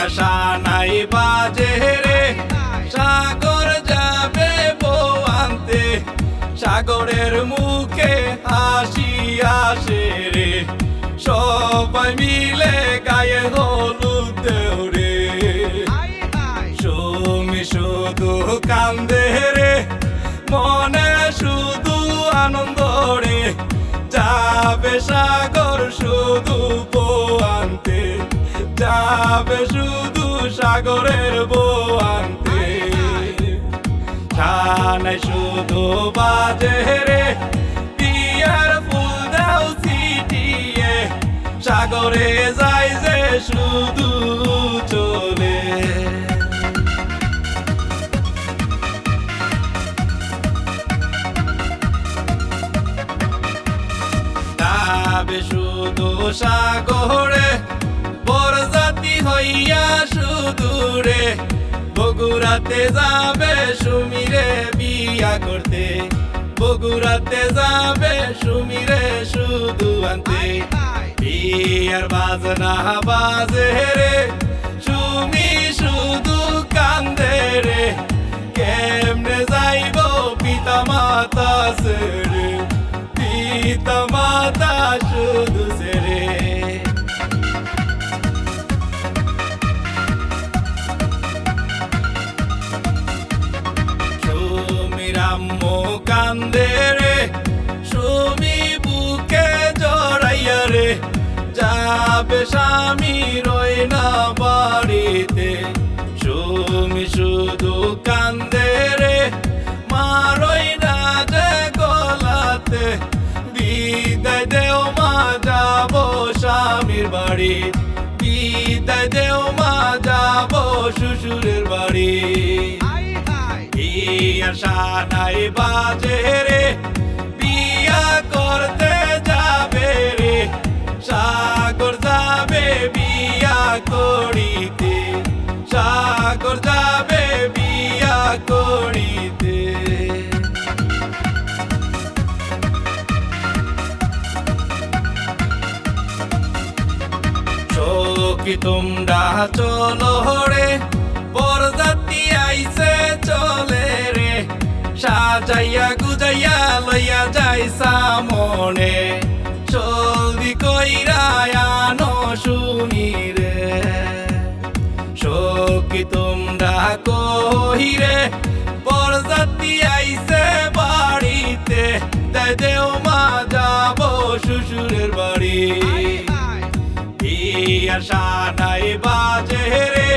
আশা নাই বাজে রে সাগর যাবে বউ আনতে সাগরের মুখে হাসি আসে রে সবাই মিলে গায়ে হলুদ দেও রে সুমি শুধু কান্দে রে মনে শুধু আনন্দ রে যাবে সাগর শুধু বউ আনতে যাবে শুধু সাগরের বউ আনতে ছানায় শুধু বাজে রে বিয়ার ফুল দাও ছিটিয়ে সাগরে যায় যে শুধু চলে যাবে শুধু সাগরে বরযাত্রী হইয়া শুধু রে বগুড়াতে যাবে সুমিরে বিয়া করতে বগুড়াতে যাবে সুমিরে শুধু আনতে বিয়ার বাজনা বাজে রে সুমি শুধু কান্দে রে কেমনে যাইব পিতা মাতা ছেড়ে পিতা মাতা শুধু ছেড়ে আম্মু কান্দে রে সুমি বুকে জড়াইয়া রে যাবে স্বামী রই না বাড়িতে সুমি শুধু কান্দে রে মা রই না যে গলাতে বিদায় দেও মা যাব স্বামীর বাড়ি বিদায় দেও মা যাব শ্বশুরের বাড়ি আশা নাই বাজে রে বিয়া করতে যাবে রে সাগর যাবে বিয়া করিতে সাগর যাবে বিয়া করিতে সখী তোমরা চলো রে বরযাত্রী আইছে চলে রে সাজাইয়া গুজাইয়া লইয়া যাই সামনে জলদি কইরা আনো শুনি রে সখী তোমরা কহি রে বরযাত্রী আইছে বাড়িতে তাই দেও মা যাব শ্বশুরের বাড়ি আশা নাই বাজে রে